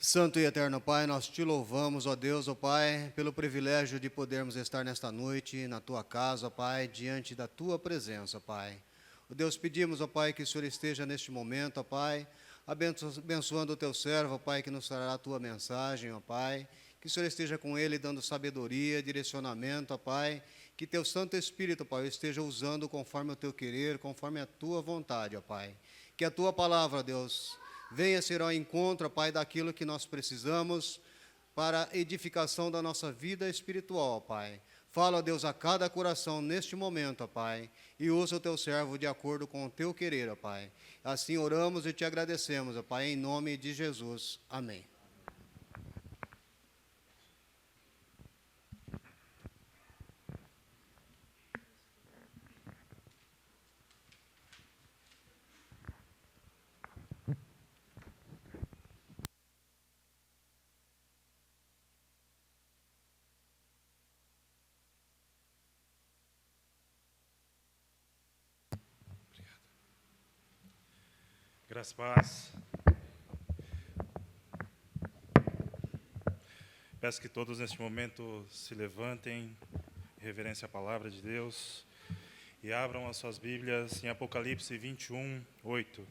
Santo e eterno Pai, nós te louvamos, ó Deus, ó Pai, pelo privilégio de podermos estar nesta noite na tua casa, ó Pai, diante da tua presença, Pai. Ó Deus, pedimos, ó Pai, que o Senhor esteja neste momento, ó Pai, abençoando o teu servo, ó Pai, que nos trará a tua mensagem, ó Pai. Que o Senhor esteja com ele, dando sabedoria, direcionamento, ó Pai. Que teu Santo Espírito, Pai, esteja usando conforme o teu querer, conforme a tua vontade, ó Pai. Que a tua palavra, Deus, venha ser ao encontro, Pai, daquilo que nós precisamos para a edificação da nossa vida espiritual, Pai. Fala, Deus, a cada coração neste momento, Pai, e usa o teu servo de acordo com o teu querer, Pai. Assim oramos e te agradecemos, Pai, em nome de Jesus. Amém. Graças e paz. Peço que todos neste momento se levantem, em reverência à palavra de Deus, e abram as suas Bíblias em Apocalipse 21, 8.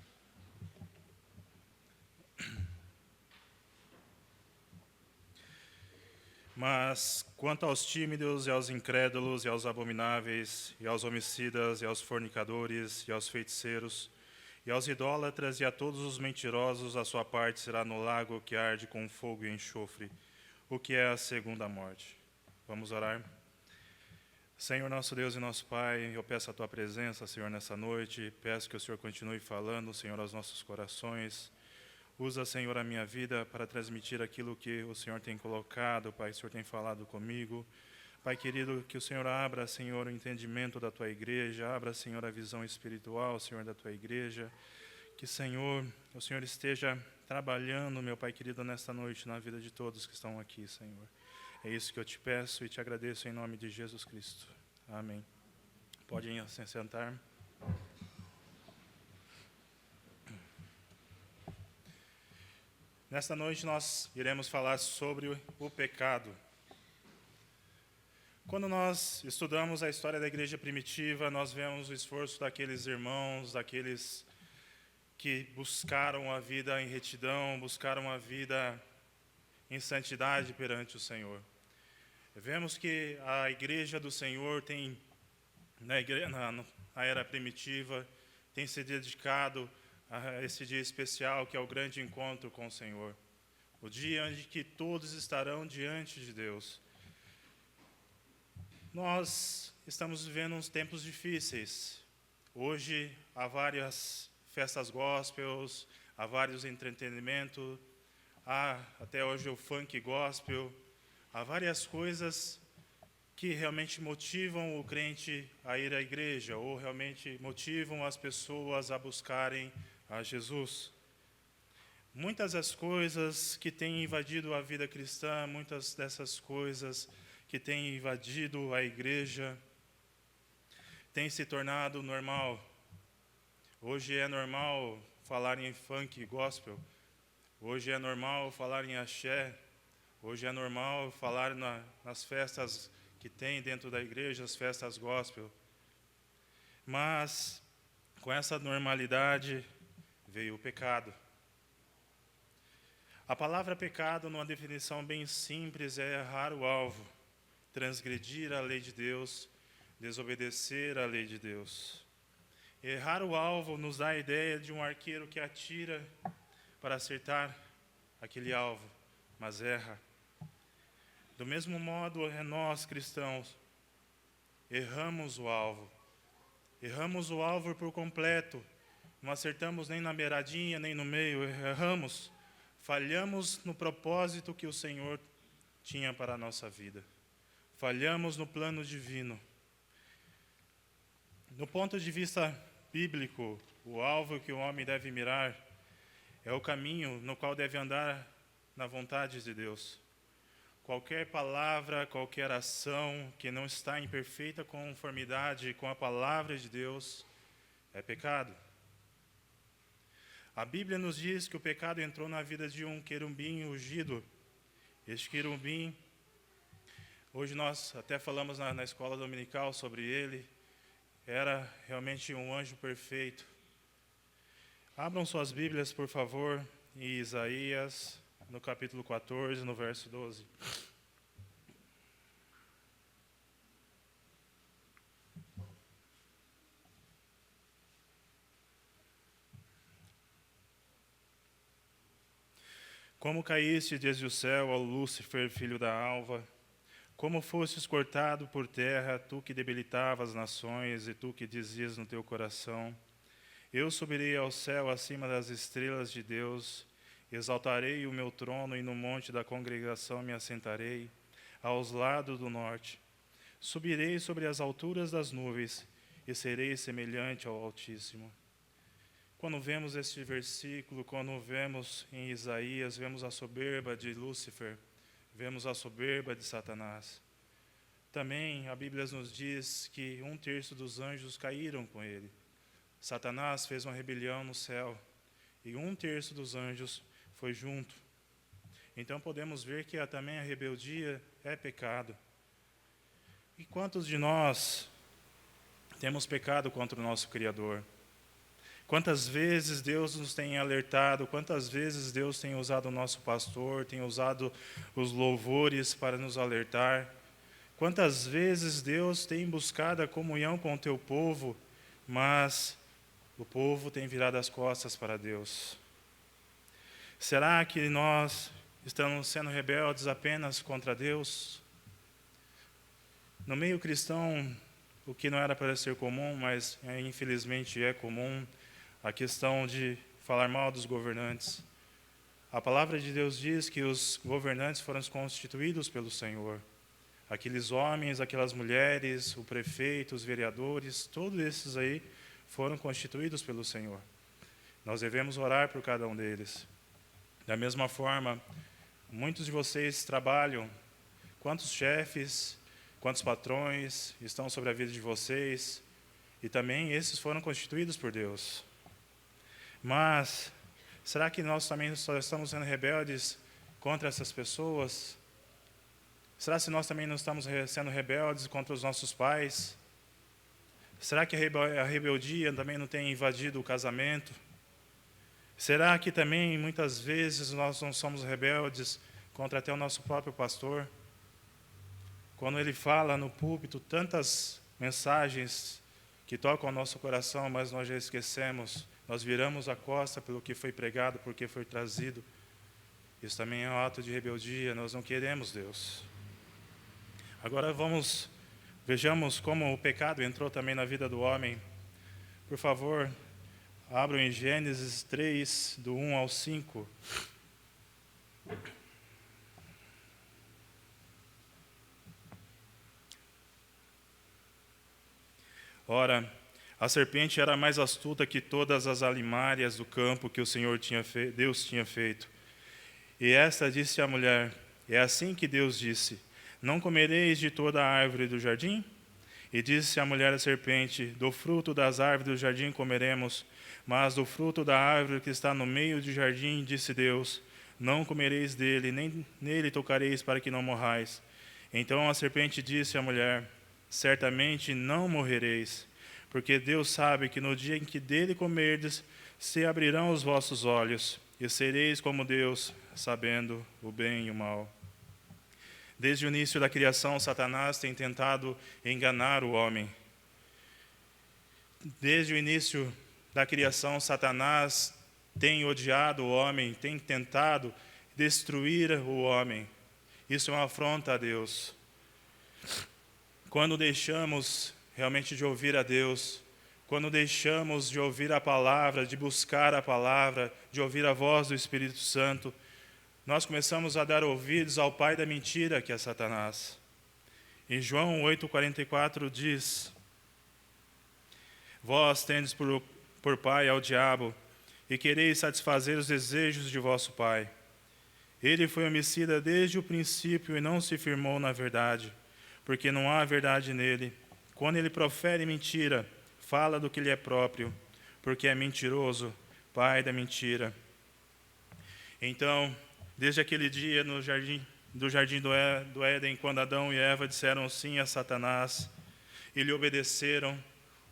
Mas, quanto aos tímidos e aos incrédulos e aos abomináveis, e aos homicidas e aos fornicadores e aos feiticeiros, e aos idólatras e a todos os mentirosos, a sua parte será no lago que arde com fogo e enxofre, o que é a segunda morte. Vamos orar? Senhor, nosso Deus e nosso Pai, eu peço a Tua presença, Senhor, nessa noite. Peço que o Senhor continue falando, Senhor, aos nossos corações. Usa, Senhor, a minha vida para transmitir aquilo que o Senhor tem colocado, Pai, que o Senhor tem falado comigo. Pai querido, que o Senhor abra, Senhor, o entendimento da Tua igreja, abra, Senhor, a visão espiritual, Senhor, da Tua igreja. Que, Senhor, o Senhor esteja trabalhando, meu Pai querido, nesta noite, na vida de todos que estão aqui, Senhor. É isso que eu te peço e te agradeço em nome de Jesus Cristo. Amém. Podem se sentar. Nesta noite nós iremos falar sobre o pecado. Quando nós estudamos a história da igreja primitiva, nós vemos o esforço daqueles irmãos, daqueles que buscaram a vida em retidão, buscaram a vida em santidade perante o Senhor. Vemos que a igreja do Senhor tem, na era primitiva, tem se dedicado a esse dia especial, que é o grande encontro com o Senhor. O dia onde que todos estarão diante de Deus. Nós estamos vivendo uns tempos difíceis. Hoje há várias festas gospels, há vários entretenimentos, há até hoje o funk gospel, há várias coisas que realmente motivam o crente a ir à igreja, ou realmente motivam as pessoas a buscarem a Jesus. Muitas das coisas que têm invadido a vida cristã, muitas dessas coisas que têm invadido a igreja, têm se tornado normal. Hoje é normal falar em funk gospel, hoje é normal falar em axé, hoje é normal falar nas festas que tem dentro da igreja, as festas gospel. Mas, com essa normalidade, veio o pecado. A palavra pecado, numa definição bem simples, é errar o alvo, transgredir a lei de Deus, desobedecer a lei de Deus. Errar o alvo nos dá a ideia de um arqueiro que atira para acertar aquele alvo, mas erra. Do mesmo modo, nós cristãos erramos o alvo. Erramos o alvo por completo. Não acertamos nem na beiradinha, nem no meio. Erramos. Falhamos no propósito que o Senhor tinha para a nossa vida. Falhamos no plano divino. Do ponto de vista bíblico, o alvo que o homem deve mirar é o caminho no qual deve andar na vontade de Deus. Qualquer palavra, qualquer ação que não está em perfeita conformidade com a palavra de Deus é pecado. A Bíblia nos diz que o pecado entrou na vida de um querubim ungido. Este querubim, hoje nós até falamos na escola dominical sobre ele, era realmente um anjo perfeito. Abram suas Bíblias, por favor, em Isaías, no capítulo 14, no verso 12. Como caíste desde o céu, ó Lúcifer, filho da alva, como fostes cortado por terra, tu que debilitavas as nações, e tu que dizias no teu coração: eu subirei ao céu acima das estrelas de Deus, exaltarei o meu trono, e no monte da congregação me assentarei, aos lados do norte. Subirei sobre as alturas das nuvens, e serei semelhante ao Altíssimo. Quando vemos este versículo, quando vemos em Isaías, vemos a soberba de Lúcifer, vemos a soberba de Satanás. Também a Bíblia nos diz que 1/3 dos anjos caíram com ele. Satanás fez uma rebelião no céu e 1/3 dos anjos foi junto. Então podemos ver que também a rebeldia é pecado. E quantos de nós temos pecado contra o nosso Criador? Quantas vezes Deus nos tem alertado, quantas vezes Deus tem usado o nosso pastor, tem usado os louvores para nos alertar. Quantas vezes Deus tem buscado a comunhão com o teu povo, mas o povo tem virado as costas para Deus. Será que nós estamos sendo rebeldes apenas contra Deus? No meio cristão, o que não era para ser comum, mas infelizmente é comum, a questão de falar mal dos governantes. A palavra de Deus diz que os governantes foram constituídos pelo Senhor. Aqueles homens, aquelas mulheres, o prefeito, os vereadores, todos esses aí foram constituídos pelo Senhor. Nós devemos orar por cada um deles. Da mesma forma, muitos de vocês trabalham. Quantos chefes, quantos patrões estão sobre a vida de vocês? E também esses foram constituídos por Deus. Mas, será que nós também só estamos sendo rebeldes contra essas pessoas? Será que nós também não estamos sendo rebeldes contra os nossos pais? Será que a rebeldia também não tem invadido o casamento? Será que também, muitas vezes, nós não somos rebeldes contra até o nosso próprio pastor? Quando ele fala no púlpito tantas mensagens que tocam o nosso coração, mas nós já esquecemos. Nós viramos a costa pelo que foi pregado, porque foi trazido. Isso também é um ato de rebeldia, nós não queremos Deus. Agora vejamos como o pecado entrou também na vida do homem. Por favor, abram em Gênesis 3, do 1 ao 5. Ora, a serpente era mais astuta que todas as alimárias do campo que o Senhor Deus tinha feito. E esta disse à mulher: é assim que Deus disse: não comereis de toda a árvore do jardim? E disse a mulher à serpente: do fruto das árvores do jardim comeremos, mas do fruto da árvore que está no meio do jardim, disse Deus: não comereis dele, nem nele tocareis, para que não morrais. Então a serpente disse à mulher: certamente não morrereis, porque Deus sabe que no dia em que dele comerdes, se abrirão os vossos olhos, e sereis como Deus, sabendo o bem e o mal. Desde o início da criação, Satanás tem tentado enganar o homem. Desde o início da criação, Satanás tem odiado o homem, tem tentado destruir o homem. Isso é uma afronta a Deus. Quando deixamos realmente de ouvir a Deus, quando deixamos de ouvir a palavra, de buscar a palavra, de ouvir a voz do Espírito Santo, nós começamos a dar ouvidos ao pai da mentira, que é Satanás. Em João 8,44 diz: vós tendes por pai ao diabo, e quereis satisfazer os desejos de vosso pai. Ele foi homicida desde o princípio e não se firmou na verdade, porque não há verdade nele. Quando ele profere mentira, fala do que lhe é próprio, porque é mentiroso, pai da mentira. Então, desde aquele dia no jardim do Éden, quando Adão e Eva disseram sim a Satanás e lhe obedeceram,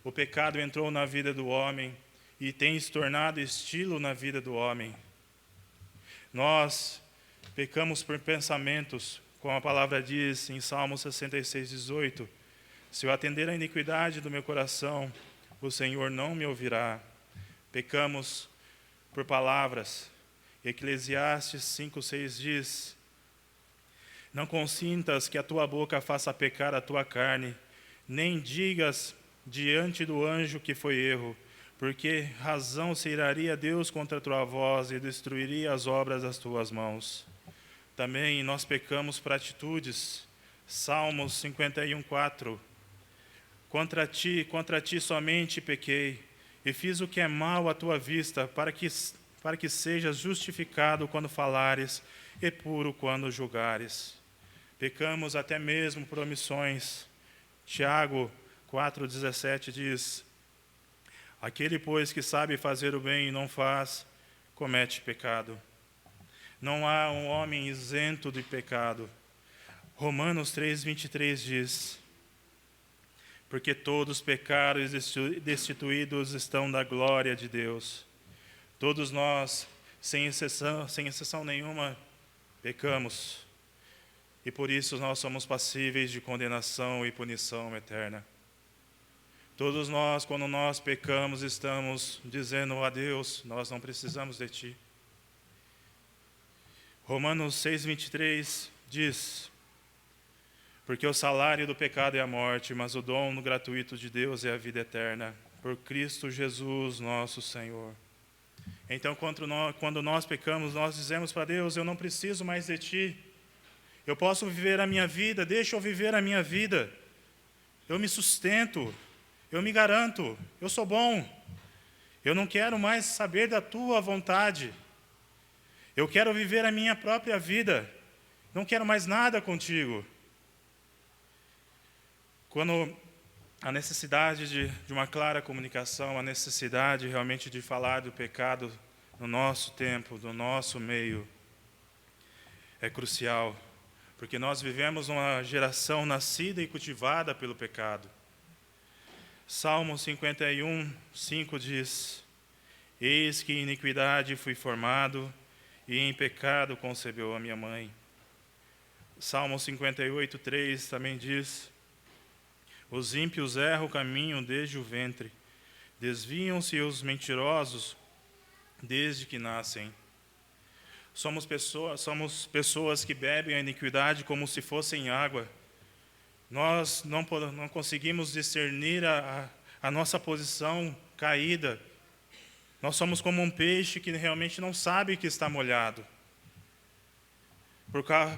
o pecado entrou na vida do homem e tem se tornado estilo na vida do homem. Nós pecamos por pensamentos, como a palavra diz em Salmo 66:18, se eu atender à iniquidade do meu coração, o Senhor não me ouvirá. Pecamos por palavras. Eclesiastes 5:6 diz: não consintas que a tua boca faça pecar a tua carne, nem digas diante do anjo que foi erro, porque razão se iraria Deus contra a tua voz e destruiria as obras das tuas mãos. Também nós pecamos por atitudes. Salmos 51:4. Contra ti somente pequei, e fiz o que é mal à tua vista, para que sejas justificado quando falares, e puro quando julgares. Pecamos até mesmo por omissões. Tiago 4:17 diz: aquele, pois, que sabe fazer o bem e não faz, comete pecado. Não há um homem isento de pecado. Romanos 3:23 diz: porque todos pecaram e destituídos estão da glória de Deus. Todos nós, sem exceção nenhuma, pecamos. E por isso nós somos passíveis de condenação e punição eterna. Todos nós, quando nós pecamos, estamos dizendo a Deus: nós não precisamos de Ti. Romanos 6:23 diz: porque o salário do pecado é a morte, mas o dom gratuito de Deus é a vida eterna, por Cristo Jesus nosso Senhor. Então, quando nós pecamos, nós dizemos para Deus: eu não preciso mais de Ti. Eu posso viver a minha vida, deixa eu viver a minha vida. Eu me sustento, eu me garanto, eu sou bom. Eu não quero mais saber da Tua vontade. Eu quero viver a minha própria vida. Não quero mais nada contigo. Quando a necessidade de uma clara comunicação, a necessidade realmente de falar do pecado no nosso tempo, no nosso meio, é crucial, porque nós vivemos uma geração nascida e cultivada pelo pecado. Salmo 51:5 diz: eis que em iniquidade fui formado, e em pecado concebeu a minha mãe. Salmo 58:3 também diz: os ímpios erram o caminho desde o ventre, desviam-se os mentirosos desde que nascem. Somos pessoas que bebem a iniquidade como se fossem água. Nós não conseguimos discernir a nossa posição caída. Nós somos como um peixe que realmente não sabe que está molhado.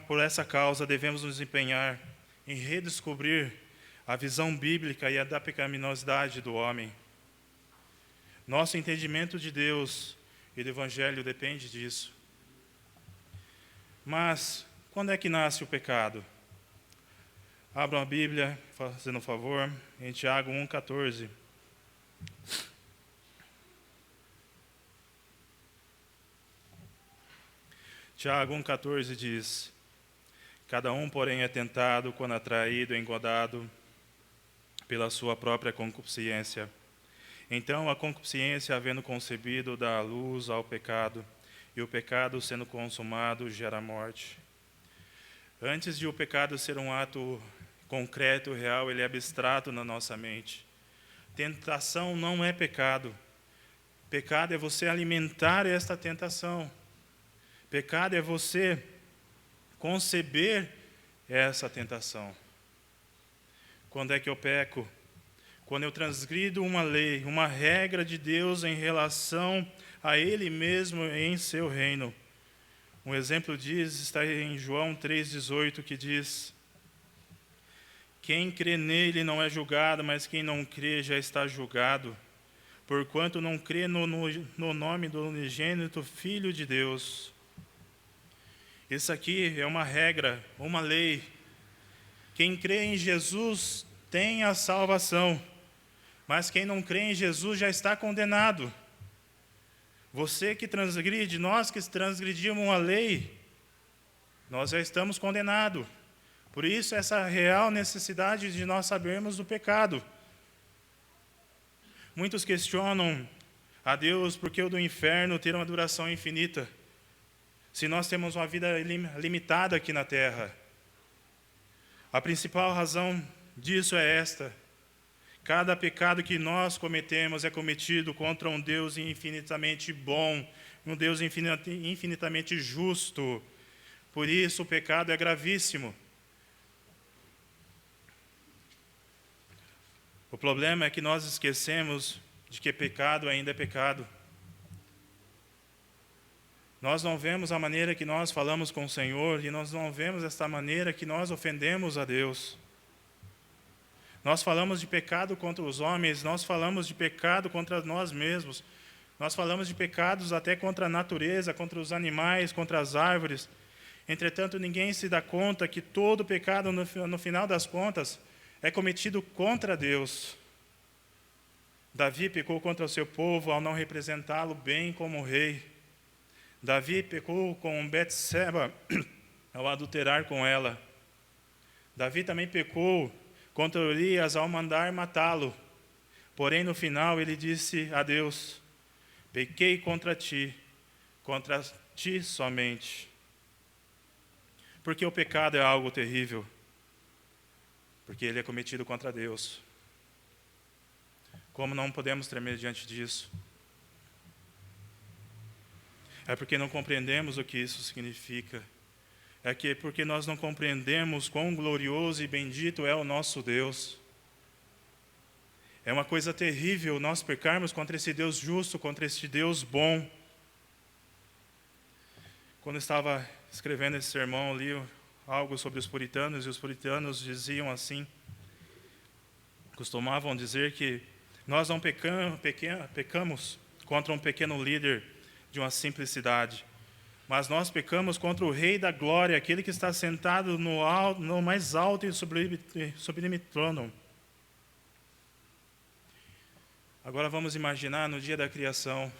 Por essa causa, devemos nos empenhar em redescobrir a visão bíblica e a da pecaminosidade do homem. Nosso entendimento de Deus e do Evangelho depende disso. Mas, quando é que nasce o pecado? Abram a Bíblia, fazendo um favor, em Tiago 1,14. Tiago 1,14 diz: cada um, porém, é tentado quando atraído e engodado pela sua própria concupiscência. Então a concupiscência, havendo concebido, dá luz ao pecado, e o pecado, sendo consumado, gera morte. Antes de o pecado ser um ato concreto, real, ele é abstrato na nossa mente. Tentação não é pecado. Pecado é você alimentar esta tentação. Pecado é você conceber essa tentação. Quando é que eu peco? Quando eu transgrido uma lei, uma regra de Deus em relação a Ele mesmo em seu reino. Um exemplo disso está em João 3,18, que diz: quem crê nele não é julgado, mas quem não crê já está julgado, porquanto não crê no nome do unigênito Filho de Deus. Isso aqui é uma regra, uma lei. Quem crê em Jesus tem a salvação, mas quem não crê em Jesus já está condenado. Você que transgride, nós que transgredimos a lei, nós já estamos condenados. Por isso, essa real necessidade de nós sabermos do pecado. Muitos questionam a Deus por que o do inferno ter uma duração infinita, se nós temos uma vida limitada aqui na terra. A principal razão disso é esta: cada pecado que nós cometemos é cometido contra um Deus infinitamente bom, um Deus infinitamente justo. Por isso o pecado é gravíssimo. O problema é que nós esquecemos de que pecado ainda é pecado. Nós não vemos a maneira que nós falamos com o Senhor, e nós não vemos esta maneira que nós ofendemos a Deus. Nós falamos de pecado contra os homens, nós falamos de pecado contra nós mesmos, nós falamos de pecados até contra a natureza, contra os animais, contra as árvores. Entretanto, ninguém se dá conta que todo pecado, no final das contas, é cometido contra Deus. Davi pecou contra o seu povo ao não representá-lo bem como rei. Davi pecou com Betseba ao adulterar com ela. Davi também pecou contra Urias ao mandar matá-lo. Porém, no final, ele disse a Deus: pequei contra ti somente. Porque o pecado é algo terrível. Porque ele é cometido contra Deus. Como não podemos tremer diante disso? É porque não compreendemos o que isso significa. Porque nós não compreendemos quão glorioso e bendito é o nosso Deus. É uma coisa terrível nós pecarmos contra esse Deus justo, contra esse Deus bom. Quando eu estava escrevendo esse sermão, li algo sobre os puritanos, e os puritanos diziam assim, costumavam dizer que nós não pecamos contra um pequeno líder de uma simplicidade, mas nós pecamos contra o Rei da Glória, aquele que está sentado no mais alto e sublime trono. Agora vamos imaginar no dia da criação.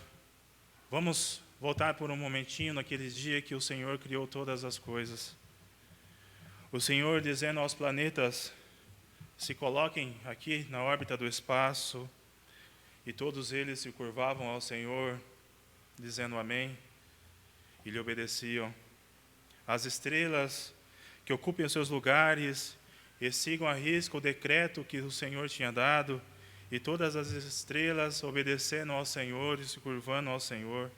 Vamos voltar por um momentinho naquele dia que o Senhor criou todas as coisas. O Senhor dizendo aos planetas: se coloquem aqui na órbita do espaço, e todos eles se curvavam ao Senhor, dizendo amém, e lhe obedeciam. As estrelas que ocupem os seus lugares e sigam à risca o decreto que o Senhor tinha dado, e todas as estrelas obedecendo ao Senhor e se curvando ao Senhor.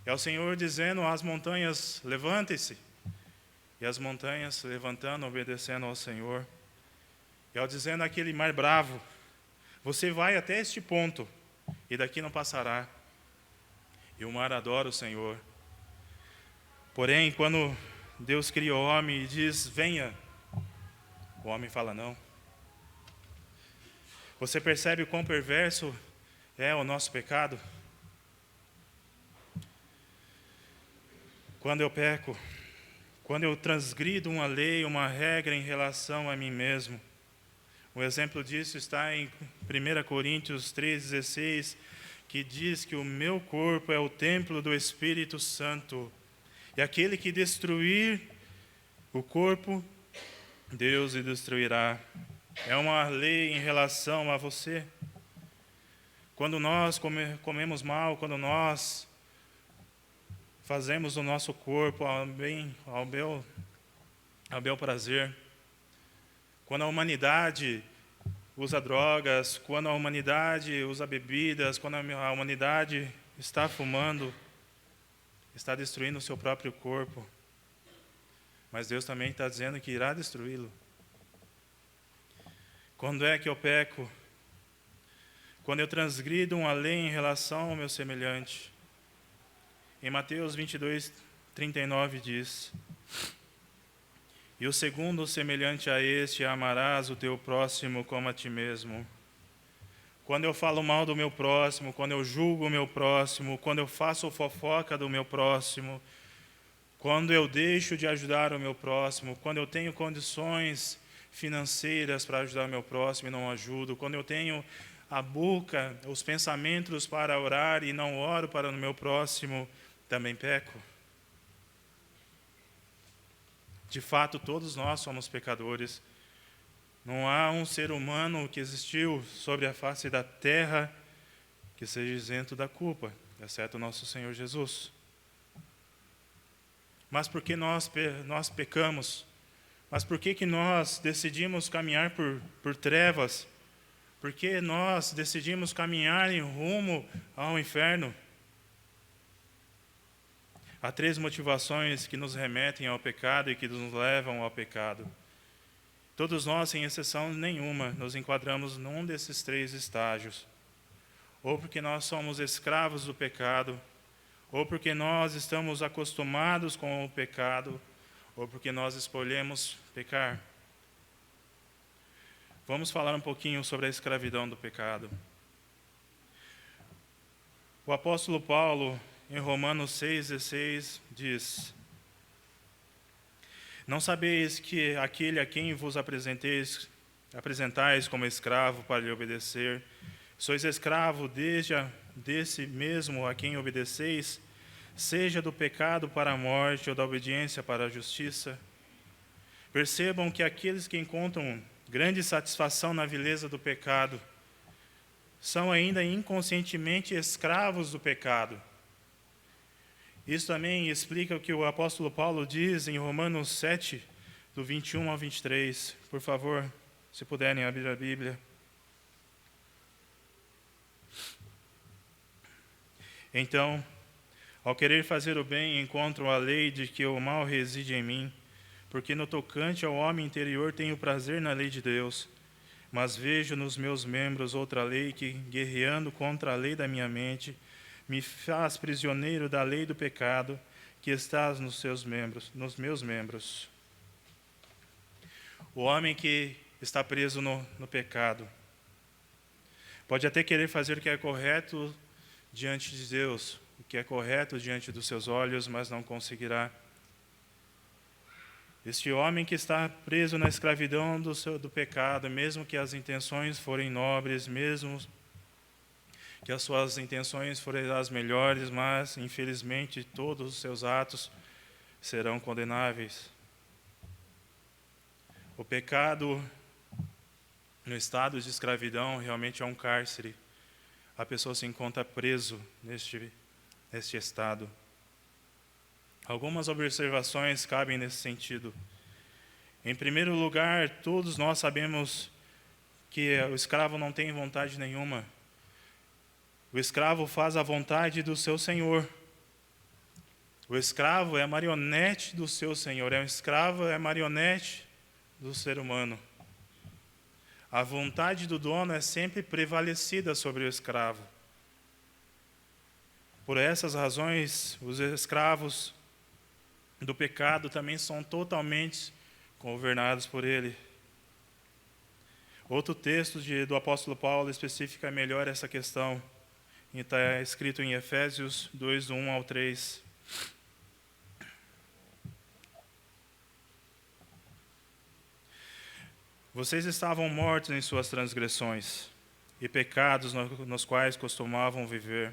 É o Senhor dizendo às montanhas: levantem-se, e as montanhas se levantando, obedecendo ao Senhor. E ao dizendo àquele mar bravo: você vai até este ponto, e daqui não passará. E o mar adora o Senhor. Porém, quando Deus cria o homem e diz: venha, o homem fala não. Você percebe o quão perverso é o nosso pecado? Quando eu peco, quando eu transgrido uma lei, uma regra em relação a mim mesmo. O exemplo disso está em 1 Coríntios 3,16, que diz que o meu corpo é o templo do Espírito Santo. E aquele que destruir o corpo, Deus o destruirá. É uma lei em relação a você. Quando nós comemos mal, quando nós fazemos o nosso corpo ao bel prazer, quando a humanidade usa drogas, quando a humanidade usa bebidas, quando a humanidade está fumando, está destruindo o seu próprio corpo. Mas Deus também está dizendo que irá destruí-lo. Quando é que eu peco? Quando eu transgrido uma lei em relação ao meu semelhante. Em Mateus 22, 39 diz: e o segundo semelhante a este: amarás o teu próximo como a ti mesmo. Quando eu falo mal do meu próximo, quando eu julgo o meu próximo, quando eu faço fofoca do meu próximo, quando eu deixo de ajudar o meu próximo, quando eu tenho condições financeiras para ajudar o meu próximo e não ajudo, quando eu tenho a boca, os pensamentos para orar e não oro para o meu próximo, também peco? De fato, todos nós somos pecadores. Não há um ser humano que existiu sobre a face da terra que seja isento da culpa, exceto o nosso Senhor Jesus. Mas por que nós pecamos? Mas por que nós decidimos caminhar por trevas? Por que nós decidimos caminhar em rumo ao inferno? Há 3 motivações que nos remetem ao pecado e que nos levam ao pecado. Todos nós, sem exceção nenhuma, nos enquadramos num desses 3 estágios. Ou porque nós somos escravos do pecado, ou porque nós estamos acostumados com o pecado, ou porque nós escolhemos pecar. Vamos falar um pouquinho sobre a escravidão do pecado. O apóstolo Paulo, em Romanos 6,16, diz: Não sabeis que aquele a quem vos apresentais como escravo para lhe obedecer, sois escravo desse mesmo a quem obedeceis, seja do pecado para a morte ou da obediência para a justiça? Percebam que aqueles que encontram grande satisfação na vileza do pecado são ainda inconscientemente escravos do pecado. Isso também explica o que o apóstolo Paulo diz em Romanos 7, do 21 ao 23. Por favor, se puderem abrir a Bíblia. Então, ao querer fazer o bem, encontro a lei de que o mal reside em mim, porque no tocante ao homem interior tenho prazer na lei de Deus, mas vejo nos meus membros outra lei que, guerreando contra a lei da minha mente, me faz prisioneiro da lei do pecado que está nos meus membros. O homem que está preso no pecado pode até querer fazer o que é correto diante de Deus, o que é correto diante dos seus olhos, mas não conseguirá. Este homem que está preso na escravidão do pecado, mesmo que as intenções forem nobres, mesmo que as suas intenções forem as melhores, mas, infelizmente, todos os seus atos serão condenáveis. O pecado, no estado de escravidão, realmente é um cárcere. A pessoa se encontra preso neste estado. Algumas observações cabem nesse sentido. Em primeiro lugar, todos nós sabemos que o escravo não tem vontade nenhuma. O escravo faz a vontade do seu senhor. O escravo é a marionete do seu senhor. O escravo é a marionete do ser humano. A vontade do dono é sempre prevalecida sobre o escravo. Por essas razões, os escravos do pecado também são totalmente governados por ele. Outro texto do apóstolo Paulo especifica melhor essa questão. Está escrito em Efésios 2, do 1 ao 3. Vocês estavam mortos em suas transgressões e pecados nos quais costumavam viver,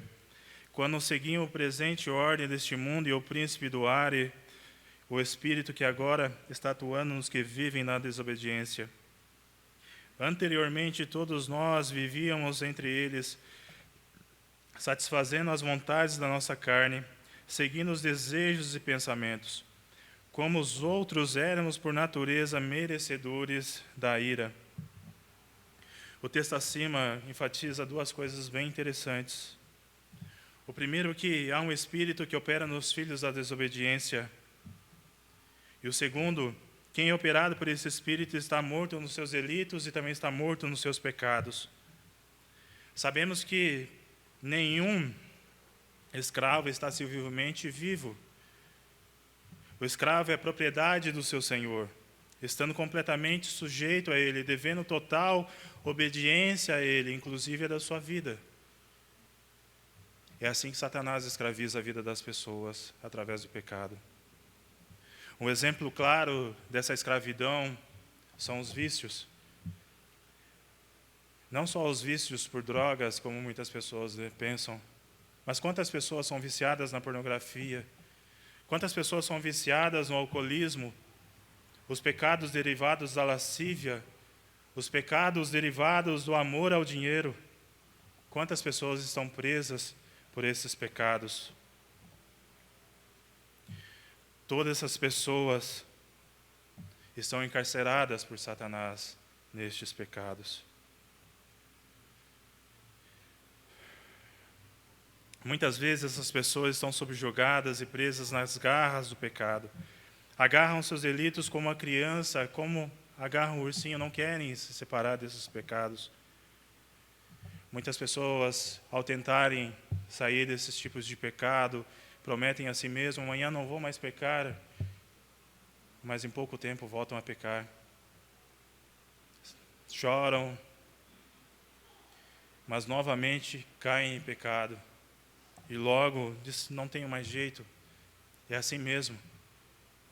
quando seguiam o presente ordem deste mundo e o príncipe do ar e o espírito que agora está atuando nos que vivem na desobediência. Anteriormente, todos nós vivíamos entre eles, satisfazendo as vontades da nossa carne, seguindo os desejos e pensamentos. Como os outros, éramos por natureza merecedores da ira. O texto acima enfatiza 2 coisas bem interessantes. O primeiro, que há um espírito que opera nos filhos da desobediência. E o segundo, quem é operado por esse espírito está morto nos seus delitos e também está morto nos seus pecados. Sabemos que nenhum escravo está civilmente vivo. O escravo é a propriedade do seu senhor, estando completamente sujeito a ele, devendo total obediência a ele, inclusive a da sua vida. É assim que Satanás escraviza a vida das pessoas, através do pecado. Um exemplo claro dessa escravidão são os vícios. Não só os vícios por drogas, como muitas pessoas pensam, mas quantas pessoas são viciadas na pornografia, quantas pessoas são viciadas no alcoolismo, os pecados derivados da lascívia, os pecados derivados do amor ao dinheiro. Quantas pessoas estão presas por esses pecados? Todas essas pessoas estão encarceradas por Satanás nestes pecados. Muitas vezes essas pessoas estão subjugadas e presas nas garras do pecado. Agarram seus delitos como a criança, como agarram o ursinho, não querem se separar desses pecados. Muitas pessoas, ao tentarem sair desses tipos de pecado, prometem a si mesmo: amanhã não vou mais pecar, mas em pouco tempo voltam a pecar. Choram, mas novamente caem em pecado. E logo diz: não tenho mais jeito, é assim mesmo.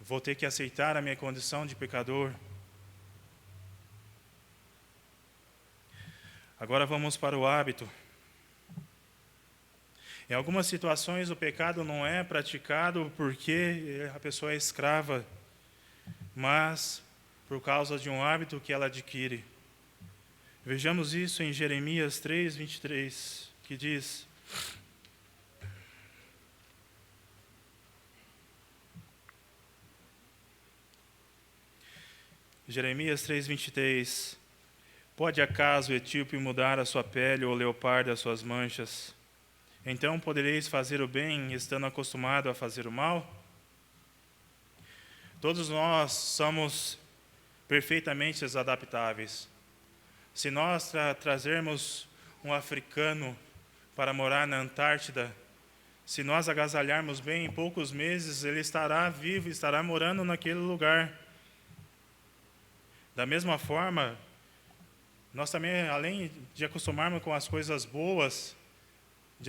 Vou ter que aceitar a minha condição de pecador. Agora vamos para o hábito. Em algumas situações o pecado não é praticado porque a pessoa é escrava, mas por causa de um hábito que ela adquire. Vejamos isso em Jeremias 3:23, que diz: Jeremias 3:23: Pode acaso o etíope mudar a sua pele ou o leopardo as suas manchas? Então podereis fazer o bem, estando acostumado a fazer o mal? Todos nós somos perfeitamente adaptáveis. Se nós trazermos um africano para morar na Antártida, se nós agasalharmos bem, em poucos meses ele estará vivo, estará morando naquele lugar. Da mesma forma, nós também, além de acostumarmos com as coisas boas,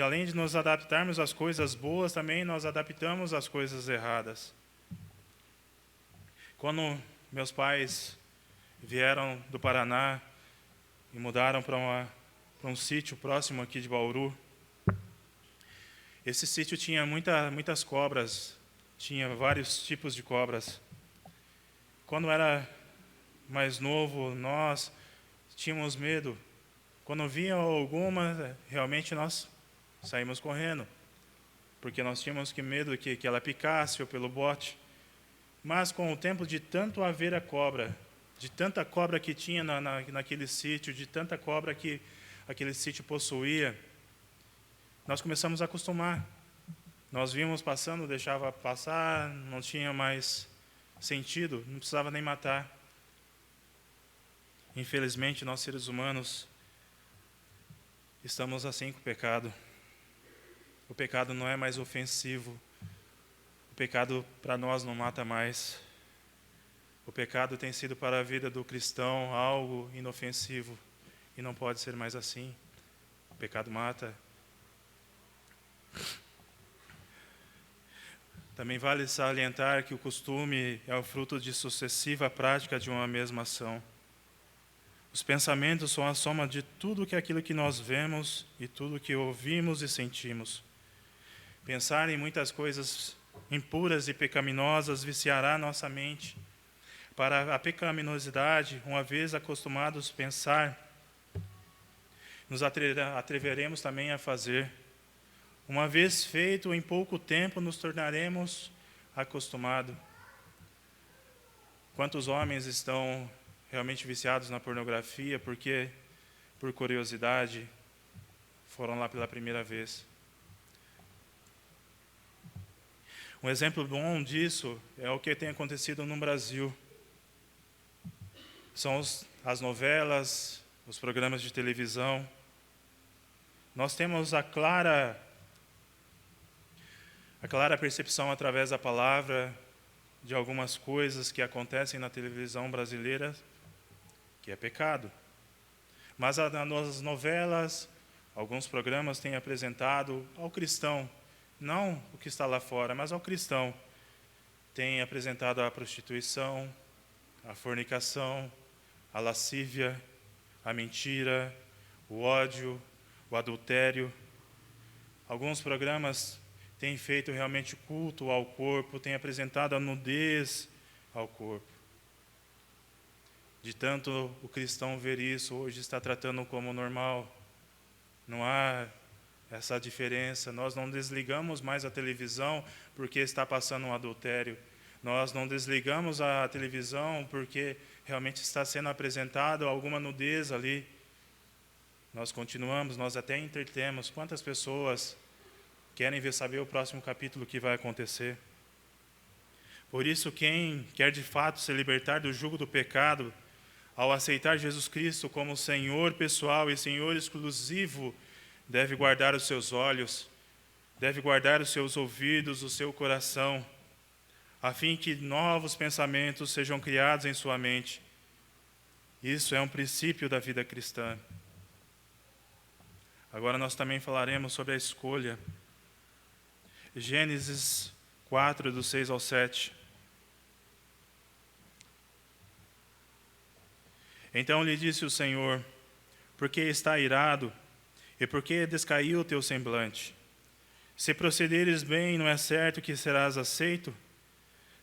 além de nos adaptarmos às coisas boas, também nós adaptamos às coisas erradas. Quando meus pais vieram do Paraná e mudaram para um sítio próximo aqui de Bauru, esse sítio tinha muitas cobras, tinha vários tipos de cobras. Quando era mais novo, nós tínhamos medo. Quando vinha alguma, realmente nós saímos correndo, porque nós tínhamos medo que ela picasse ou pelo bote. Mas com o tempo de tanto haver a cobra, de tanta cobra que tinha naquele sítio, de tanta cobra que aquele sítio possuía, nós começamos a acostumar. Nós vimos passando, deixava passar, não tinha mais sentido, não precisava nem matar. Infelizmente, nós seres humanos estamos assim com o pecado. O pecado não é mais ofensivo. O pecado para nós não mata mais. O pecado tem sido para a vida do cristão algo inofensivo e não pode ser mais assim. O pecado mata. Também vale salientar que o costume é o fruto de sucessiva prática de uma mesma ação. Os pensamentos são a soma de tudo aquilo que nós vemos e tudo que ouvimos e sentimos. Pensar em muitas coisas impuras e pecaminosas viciará nossa mente. Para a pecaminosidade, uma vez acostumados a pensar, nos atreveremos também a fazer. Uma vez feito, em pouco tempo nos tornaremos acostumados. Quantos homens estão realmente viciados na pornografia porque, por curiosidade, foram lá pela primeira vez? Um exemplo bom disso é o que tem acontecido no Brasil. São as novelas, os programas de televisão. Nós temos a clara percepção através da palavra de algumas coisas que acontecem na televisão brasileira, que é pecado. Mas nas novelas, alguns programas têm apresentado ao cristão, não o que está lá fora, mas ao cristão, têm apresentado a prostituição, a fornicação, a lascívia, a mentira, o ódio, o adultério. Alguns programas têm feito realmente culto ao corpo, têm apresentado a nudez ao corpo. De tanto o cristão ver isso, hoje está tratando como normal. Não há essa diferença. Nós não desligamos mais a televisão porque está passando um adultério. Nós não desligamos a televisão porque realmente está sendo apresentado alguma nudez ali. Nós continuamos, nós até entretemos. Quantas pessoas querem saber o próximo capítulo que vai acontecer? Por isso, quem quer de fato se libertar do jugo do pecado, ao aceitar Jesus Cristo como Senhor pessoal e Senhor exclusivo, deve guardar os seus olhos, deve guardar os seus ouvidos, o seu coração, a fim que novos pensamentos sejam criados em sua mente. Isso é um princípio da vida cristã. Agora nós também falaremos sobre a escolha. Gênesis 4, do 6 ao 7. Então lhe disse o Senhor: por que está irado, e por que descaiu o teu semblante? Se procederes bem, não é certo que serás aceito?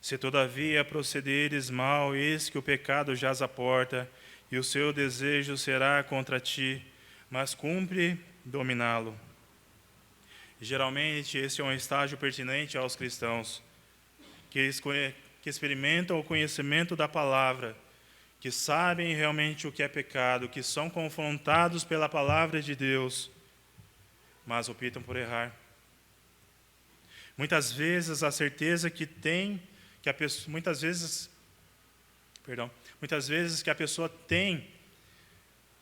Se todavia procederes mal, eis que o pecado jaz à porta, e o seu desejo será contra ti, mas cumpre dominá-lo. Geralmente, esse é um estágio pertinente aos cristãos, que experimentam o conhecimento da palavra, que sabem realmente o que é pecado, que são confrontados pela palavra de Deus, mas optam por errar. Muitas vezes a certeza que tem, que a pessoa, muitas vezes que a pessoa tem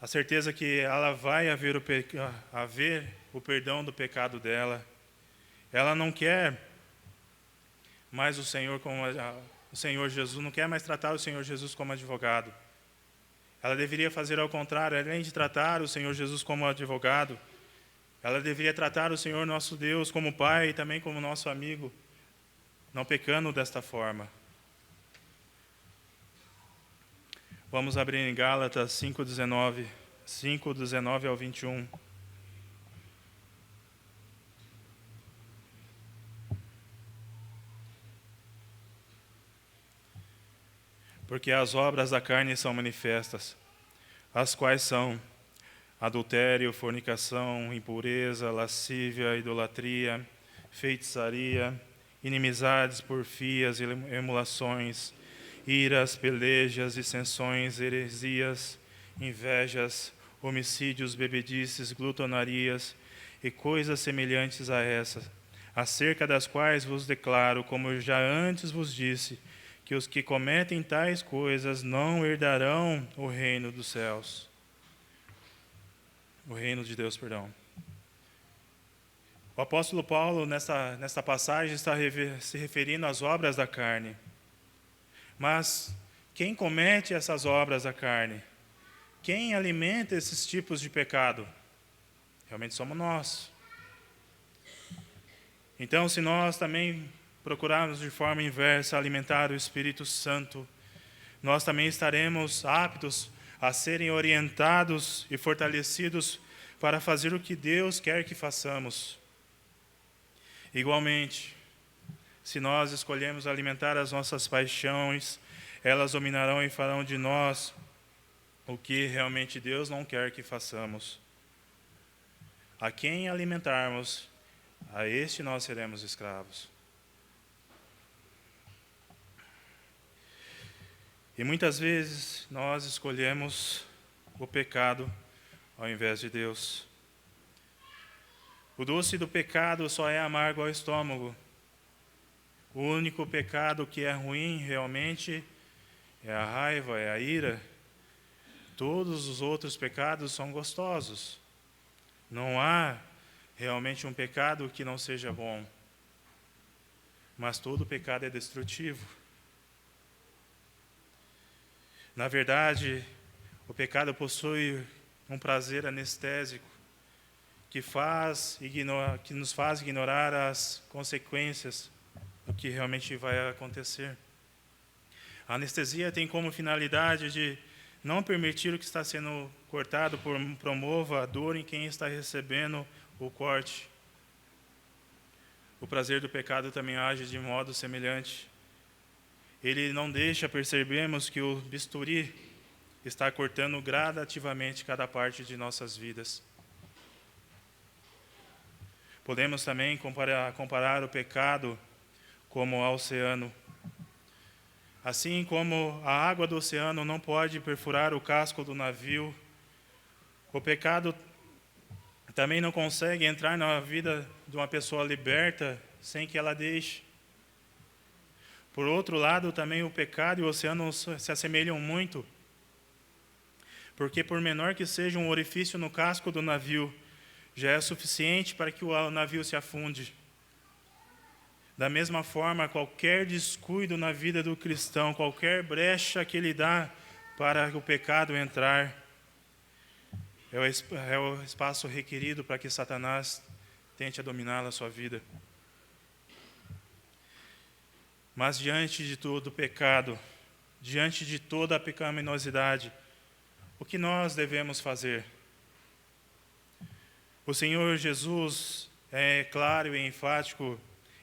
a certeza que ela vai haver o perdão do pecado dela. Ela não quer mais o Senhor Jesus, não quer mais tratar o Senhor Jesus como advogado. Ela deveria fazer ao contrário, além de tratar o Senhor Jesus como advogado, ela deveria tratar o Senhor nosso Deus como Pai e também como nosso amigo, não pecando desta forma. Vamos abrir em Gálatas 5:19 ao 21. Porque as obras da carne são manifestas, as quais são adultério, fornicação, impureza, lascívia, idolatria, feitiçaria, inimizades, porfias, emulações, iras, pelejas, dissensões, heresias, invejas, homicídios, bebedices, glutonarias e coisas semelhantes a essas, acerca das quais vos declaro, como eu já antes vos disse, que os que cometem tais coisas não herdarão o reino dos céus. O reino de Deus, perdão. O apóstolo Paulo, nesta passagem, está se referindo às obras da carne. Mas quem comete essas obras da carne? Quem alimenta esses tipos de pecado? Realmente somos nós. Então, se nós também procurarmos de forma inversa alimentar o Espírito Santo, nós também estaremos aptos a serem orientados e fortalecidos para fazer o que Deus quer que façamos. Igualmente, se nós escolhermos alimentar as nossas paixões, elas dominarão e farão de nós o que realmente Deus não quer que façamos. A quem alimentarmos, a este nós seremos escravos. E muitas vezes nós escolhemos o pecado ao invés de Deus. O doce do pecado só é amargo ao estômago. O único pecado que é ruim realmente é a raiva, é a ira. Todos os outros pecados são gostosos. Não há realmente um pecado que não seja bom. Mas todo pecado é destrutivo. Na verdade, o pecado possui um prazer anestésico que nos faz ignorar as consequências do que realmente vai acontecer. A anestesia tem como finalidade de Não permitir o que está sendo cortado promova a dor em quem está recebendo o corte. O prazer do pecado também age de modo semelhante. Ele não deixa percebermos que o bisturi está cortando gradativamente cada parte de nossas vidas. Podemos também comparar o pecado como ao oceano. Assim como a água do oceano não pode perfurar o casco do navio, o pecado também não consegue entrar na vida de uma pessoa liberta sem que ela deixe. Por outro lado, também o pecado e o oceano se assemelham muito, porque por menor que seja um orifício no casco do navio, já é suficiente para que o navio se afunde. Da mesma forma, qualquer descuido na vida do cristão, qualquer brecha que ele dá para o pecado entrar, é o espaço requerido para que Satanás tente dominar a sua vida. Mas diante de todo o pecado, diante de toda a pecaminosidade, o que nós devemos fazer? O Senhor Jesus é claro e enfático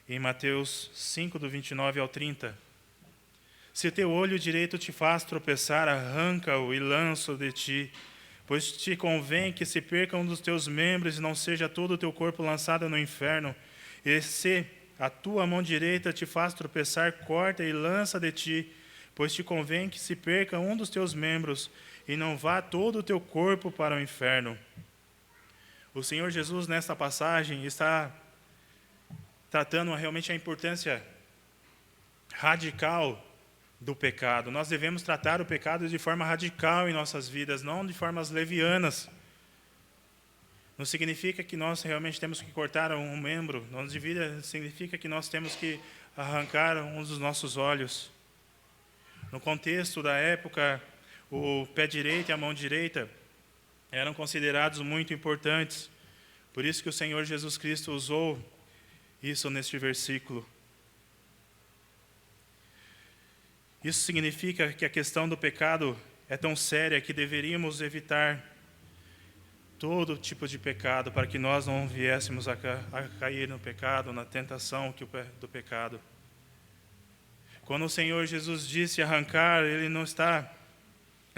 em Mateus 5, do 29 ao 30. Se teu olho direito te faz tropeçar, arranca-o e lança-o de ti, pois te convém que se perca um dos teus membros e não seja todo o teu corpo lançado no inferno. E se a tua mão direita te faz tropeçar, corta e lança de ti, pois te convém que se perca um dos teus membros e não vá todo o teu corpo para o inferno. O Senhor Jesus, nesta passagem, está tratando realmente a importância radical do pecado. Nós devemos tratar o pecado de forma radical em nossas vidas, não de formas levianas. Não significa que nós realmente temos que cortar um membro, não significa que nós temos que arrancar um dos nossos olhos. No contexto da época, o pé direito e a mão direita eram considerados muito importantes. Por isso que o Senhor Jesus Cristo usou isso neste versículo. Isso significa que a questão do pecado é tão séria que deveríamos evitar todo tipo de pecado para que nós não viéssemos a cair no pecado, na tentação do pecado. Quando o Senhor Jesus disse arrancar, Ele não está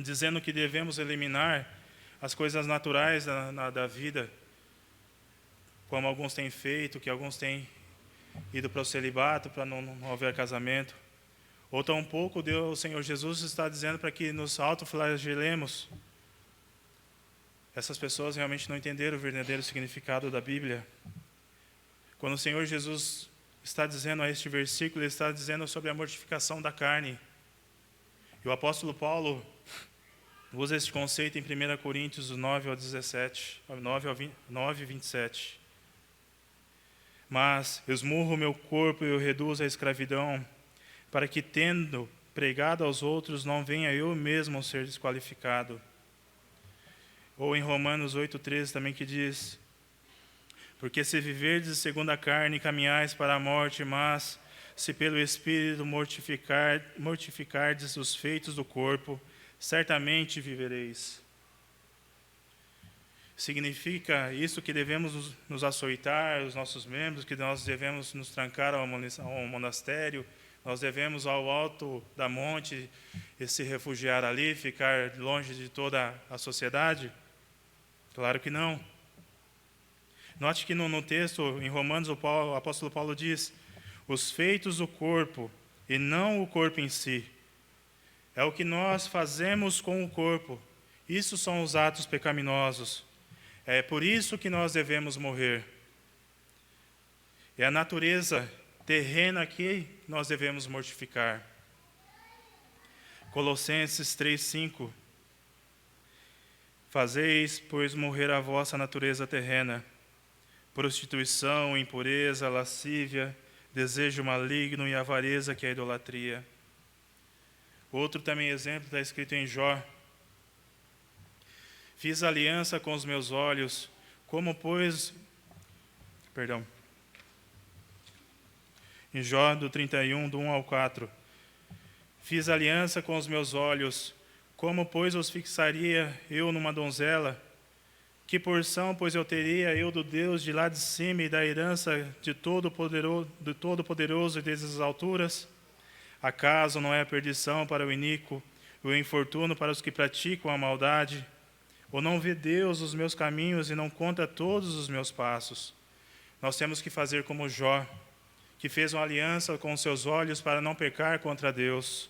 dizendo que devemos eliminar as coisas naturais da vida, como alguns têm feito, que alguns têm ido para o celibato, para não haver casamento. Ou tampouco o Senhor Jesus está dizendo para que nos autoflagelemos. Essas pessoas realmente não entenderam o verdadeiro significado da Bíblia. Quando o Senhor Jesus está dizendo a este versículo, Ele está dizendo sobre a mortificação da carne. E o apóstolo Paulo usa este conceito em 1 Coríntios 9 ao 17, 9 e 27. Mas esmurro o meu corpo e o reduzo à escravidão, para que, tendo pregado aos outros, não venha eu mesmo a ser desqualificado. Ou em Romanos 8,13 também que diz: porque se viverdes segundo a carne, caminhais para a morte, mas se pelo Espírito mortificardes os feitos do corpo, certamente vivereis. Significa isso que devemos nos açoitar, os nossos membros, que nós devemos nos trancar ao monastério, nós devemos ao alto da monte e se refugiar ali, ficar longe de toda a sociedade? Claro que não. Note que no texto, em Romanos, o apóstolo Paulo diz: os feitos do corpo, e não o corpo em si. É o que nós fazemos com o corpo. Isso são os atos pecaminosos. É por isso que nós devemos morrer. É a natureza terrena que nós devemos mortificar. Colossenses 3,5: fazeis, pois, morrer a vossa natureza terrena: prostituição, impureza, lascívia, desejo maligno e avareza, que é a idolatria. Outro também exemplo está escrito em Jó: fiz aliança com os meus olhos, como pois... Em Jó do 31, do 1 ao 4. Fiz aliança com os meus olhos, Como, pois, os fixaria eu numa donzela? Que porção, pois, eu teria eu do Deus de lá de cima e da herança de Todo-Poderoso e desde as alturas? Acaso não é a perdição para o iníquo, o infortúnio para os que praticam a maldade? Ou não vê Deus os meus caminhos e não conta todos os meus passos? Nós temos que fazer como Jó, que fez uma aliança com os seus olhos para não pecar contra Deus.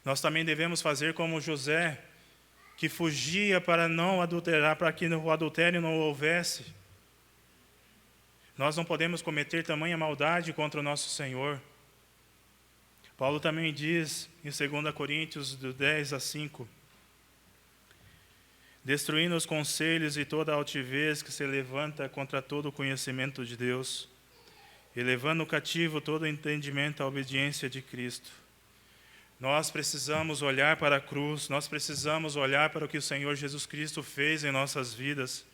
Nós também devemos fazer como José, que fugia para não adulterar, para que o adultério não houvesse. Nós não podemos cometer tamanha maldade contra o nosso Senhor. Paulo também diz em 2 Coríntios 10:5, destruindo os conselhos e toda a altivez que se levanta contra todo o conhecimento de Deus, e levando cativo todo o entendimento à obediência de Cristo. Nós precisamos olhar para a cruz, nós precisamos olhar para o que o Senhor Jesus Cristo fez em nossas vidas.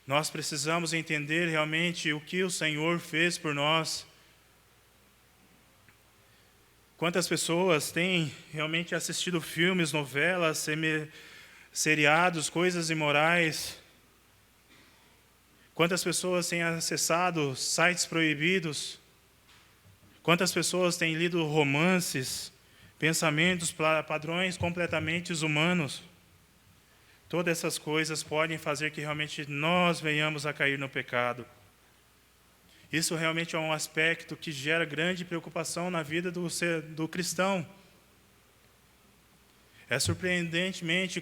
Nós precisamos entender realmente o que o Senhor fez por nós. Quantas pessoas têm realmente assistido filmes, novelas, seriados, coisas imorais? Quantas pessoas têm acessado sites proibidos? Quantas pessoas têm lido romances, pensamentos, padrões completamente humanos? Todas essas coisas podem fazer que realmente nós venhamos a cair no pecado. Isso realmente é um aspecto que gera grande preocupação na vida do cristão. É surpreendentemente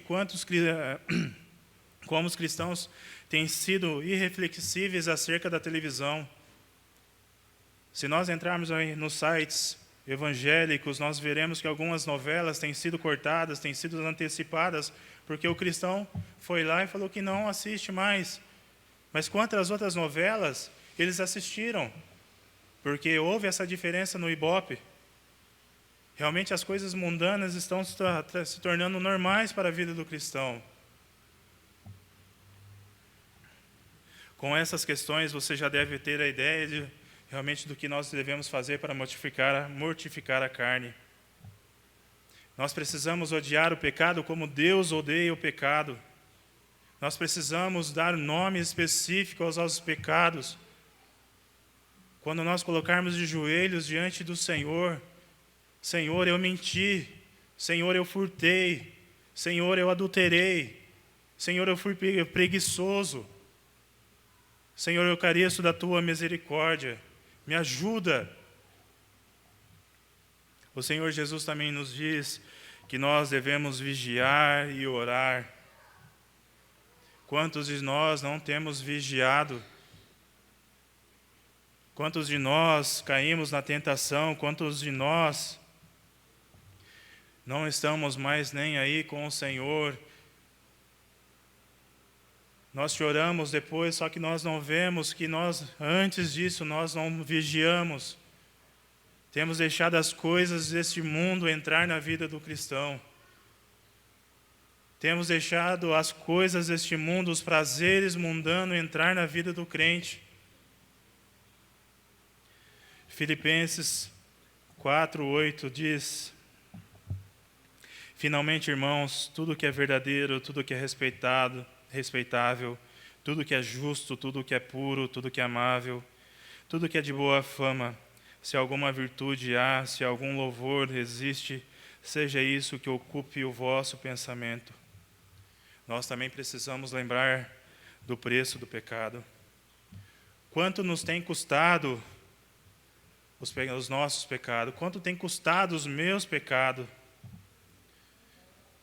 como os cristãos têm sido irreflexíveis acerca da televisão. Se nós entrarmos aí nos sites evangélicos, nós veremos que algumas novelas têm sido cortadas, têm sido antecipadas, porque o cristão foi lá e falou que não assiste mais. Mas quantas outras novelas eles assistiram? Porque houve essa diferença no Ibope. Realmente as coisas mundanas estão se tornando normais para a vida do cristão. Com essas questões, você já deve ter a ideia realmente do que nós devemos fazer para mortificar a carne. Nós precisamos odiar o pecado como Deus odeia o pecado. Nós precisamos dar nome específico aos pecados. Quando nós colocarmos de joelhos diante do Senhor, Senhor, eu menti, Senhor, eu furtei, Senhor, eu adulterei, Senhor, eu fui preguiçoso, Senhor, eu careço da Tua misericórdia, me ajuda. O Senhor Jesus também nos diz que nós devemos vigiar e orar. Quantos de nós não temos vigiado? Quantos de nós caímos na tentação? Quantos de nós não estamos mais nem aí com o Senhor? Nós choramos depois, só que nós não vemos que antes disso, nós não vigiamos. Temos deixado as coisas deste mundo entrar na vida do cristão. Temos deixado as coisas deste mundo, os prazeres mundanos, entrar na vida do crente. Filipenses 4:8 diz: finalmente, irmãos, tudo que é verdadeiro, tudo que é respeitável, tudo que é justo, tudo que é puro, tudo que é amável, tudo que é de boa fama, se alguma virtude há, se algum louvor existe, seja isso que ocupe o vosso pensamento. Nós também precisamos lembrar do preço do pecado. Quanto nos tem custado os nossos pecados? Quanto tem custado os meus pecados?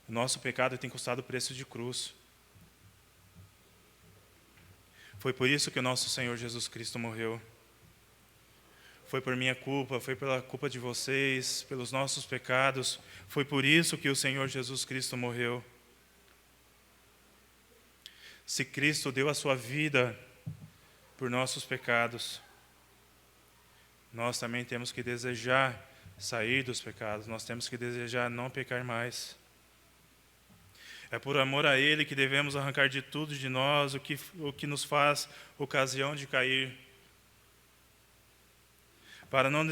O nosso pecado tem custado o preço de cruz. Foi por isso que o nosso Senhor Jesus Cristo morreu. Foi por minha culpa, foi pela culpa de vocês, pelos nossos pecados. Foi por isso que o Senhor Jesus Cristo morreu. Se Cristo deu a sua vida por nossos pecados, nós também temos que desejar sair dos pecados. Nós temos que desejar não pecar mais. É por amor a Ele que devemos arrancar de tudo de nós o que nos faz ocasião de cair. Para não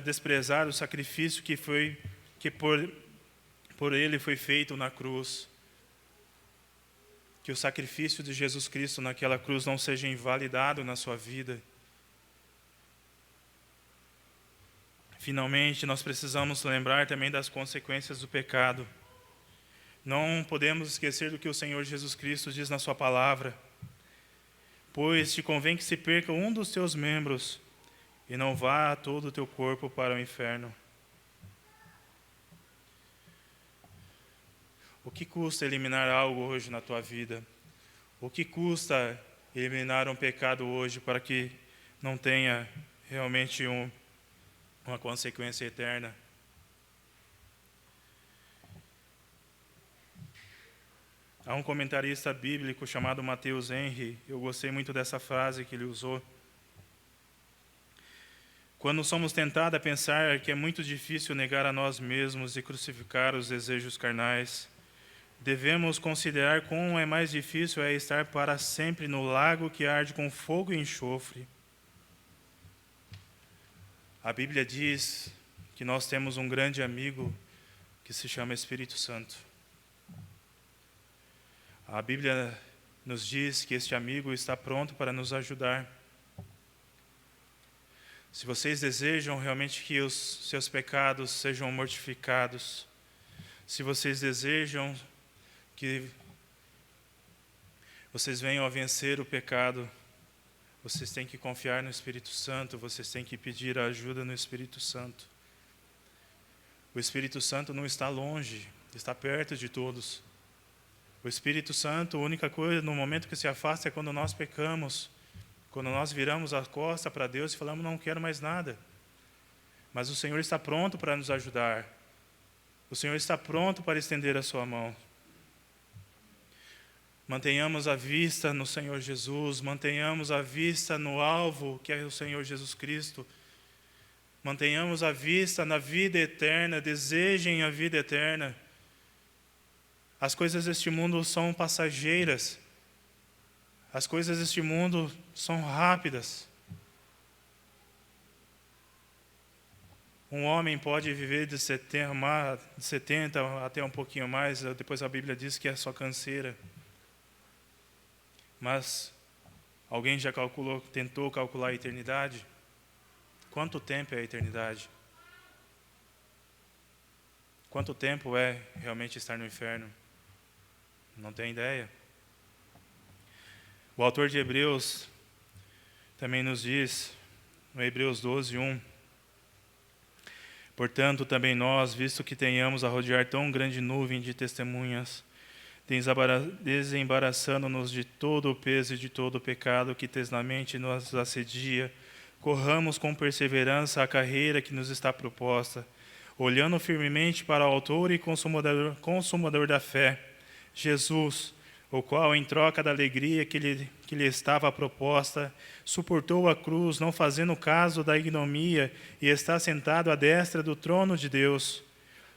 desprezar o sacrifício que foi que por Ele foi feito na cruz. Que o sacrifício de Jesus Cristo naquela cruz não seja invalidado na sua vida. Finalmente, nós precisamos lembrar também das consequências do pecado. Não podemos esquecer do que o Senhor Jesus Cristo diz na sua palavra. Pois te convém que se perca um dos teus membros e não vá todo o teu corpo para o inferno. O que custa eliminar algo hoje na tua vida? O que custa eliminar um pecado hoje para que não tenha realmente uma consequência eterna? Há um comentarista bíblico chamado Mateus Henry, eu gostei muito dessa frase que ele usou. Quando somos tentados a pensar que é muito difícil negar a nós mesmos e crucificar os desejos carnais, devemos considerar quão é mais difícil é estar para sempre no lago que arde com fogo e enxofre. A Bíblia diz que nós temos um grande amigo que se chama Espírito Santo. A Bíblia nos diz que este amigo está pronto para nos ajudar. Se vocês desejam realmente que os seus pecados sejam mortificados, se vocês desejam que vocês venham a vencer o pecado, vocês têm que confiar no Espírito Santo, vocês têm que pedir a ajuda no Espírito Santo. O Espírito Santo não está longe, está perto de todos. O Espírito Santo, a única coisa no momento que se afasta é quando nós pecamos, quando nós viramos a costa para Deus e falamos, não quero mais nada. Mas o Senhor está pronto para nos ajudar. O Senhor está pronto para estender a sua mão. Mantenhamos a vista no Senhor Jesus, mantenhamos a vista no alvo, que é o Senhor Jesus Cristo. Mantenhamos a vista na vida eterna, desejem a vida eterna. As coisas deste mundo são passageiras. As coisas deste mundo são rápidas. Um homem pode viver de 70 até um pouquinho mais, depois a Bíblia diz que é só canseira. Mas alguém já tentou calcular a eternidade? Quanto tempo é a eternidade? Quanto tempo é realmente estar no inferno? Não tem ideia. O autor de Hebreus também nos diz, no Hebreus 12:1, portanto, também nós, visto que tenhamos a rodear tão grande nuvem de testemunhas, desembaraçando-nos de todo o peso e de todo o pecado que tesnamente nos assedia, corramos com perseverança a carreira que nos está proposta, olhando firmemente para o autor e consumador da fé, Jesus, o qual, em troca da alegria que lhe estava proposta, suportou a cruz, não fazendo caso da ignomia, e está sentado à destra do trono de Deus.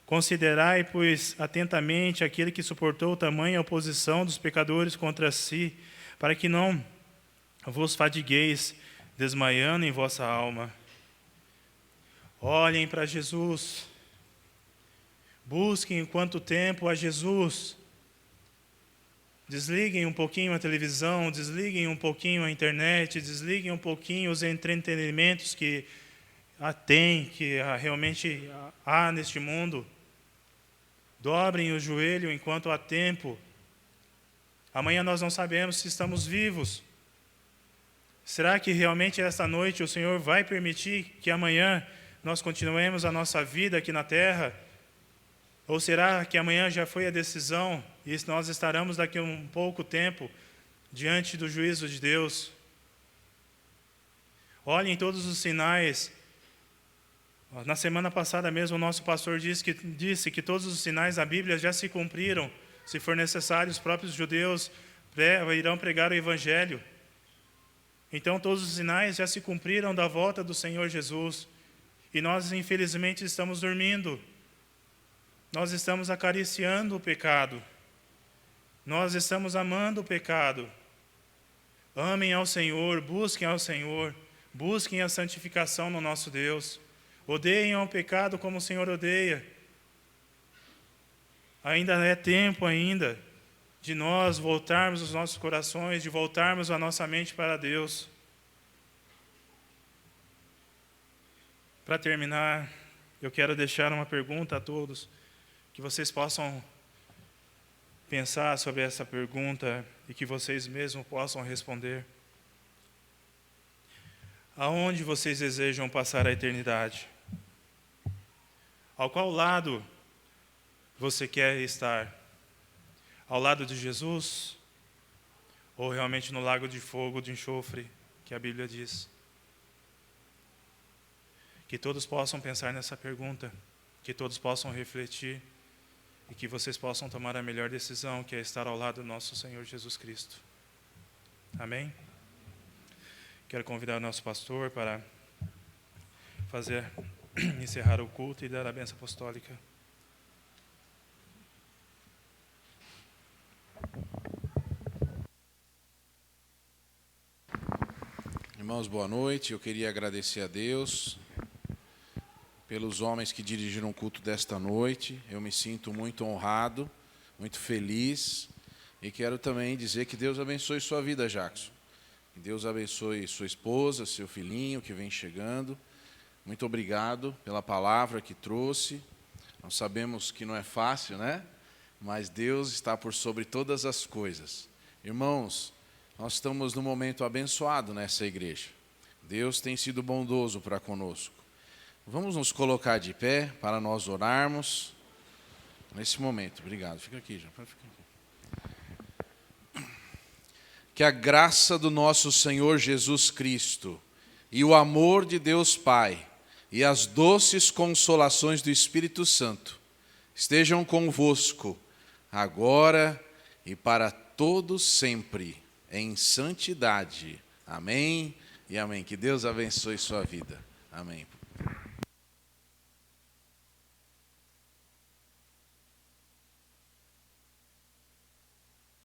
Considerai, pois, atentamente aquele que suportou tamanha oposição dos pecadores contra si, para que não vos fadigueis, desmaiando em vossa alma. Olhem para Jesus. Busquem quanto tempo a Jesus. Desliguem um pouquinho a televisão, desliguem um pouquinho a internet, desliguem um pouquinho os entretenimentos que realmente há neste mundo. Dobrem o joelho enquanto há tempo. Amanhã nós não sabemos se estamos vivos. Será que realmente esta noite o Senhor vai permitir que amanhã nós continuemos a nossa vida aqui na terra? Ou será que amanhã já foi a decisão e nós estaremos daqui a um pouco tempo diante do juízo de Deus? Olhem todos os sinais. Na semana passada mesmo o nosso pastor disse que todos os sinais da Bíblia já se cumpriram. Se for necessário, os próprios judeus irão pregar o Evangelho. Então todos os sinais já se cumpriram da volta do Senhor Jesus. E nós infelizmente estamos dormindo. Nós estamos acariciando o pecado. Nós estamos amando o pecado. Amem ao Senhor, busquem ao Senhor, busquem a santificação no nosso Deus. Odeiem ao pecado como o Senhor odeia. Ainda é tempo ainda de nós voltarmos os nossos corações, de voltarmos a nossa mente para Deus. Para terminar, eu quero deixar uma pergunta a todos, que vocês possam pensar sobre essa pergunta e que vocês mesmos possam responder. Aonde vocês desejam passar a eternidade? Ao qual lado você quer estar? Ao lado de Jesus? Ou realmente no lago de fogo, de enxofre, que a Bíblia diz? Que todos possam pensar nessa pergunta, que todos possam refletir e que vocês possam tomar a melhor decisão, que é estar ao lado do nosso Senhor Jesus Cristo. Amém? Quero convidar o nosso pastor para encerrar o culto e dar a bênção apostólica. Irmãos, boa noite. Eu queria agradecer a Deus pelos homens que dirigiram o culto desta noite. Eu me sinto muito honrado, muito feliz. E quero também dizer que Deus abençoe sua vida, Jackson. Que Deus abençoe sua esposa, seu filhinho que vem chegando. Muito obrigado pela palavra que trouxe. Nós sabemos que não é fácil, né? Mas Deus está por sobre todas as coisas. Irmãos, nós estamos num momento abençoado nessa igreja. Deus tem sido bondoso para conosco. Vamos nos colocar de pé para nós orarmos nesse momento. Obrigado. Fica aqui, já. Fica aqui. Que a graça do nosso Senhor Jesus Cristo e o amor de Deus Pai e as doces consolações do Espírito Santo estejam convosco, agora e para todos sempre, em santidade. Amém e amém. Que Deus abençoe sua vida. Amém.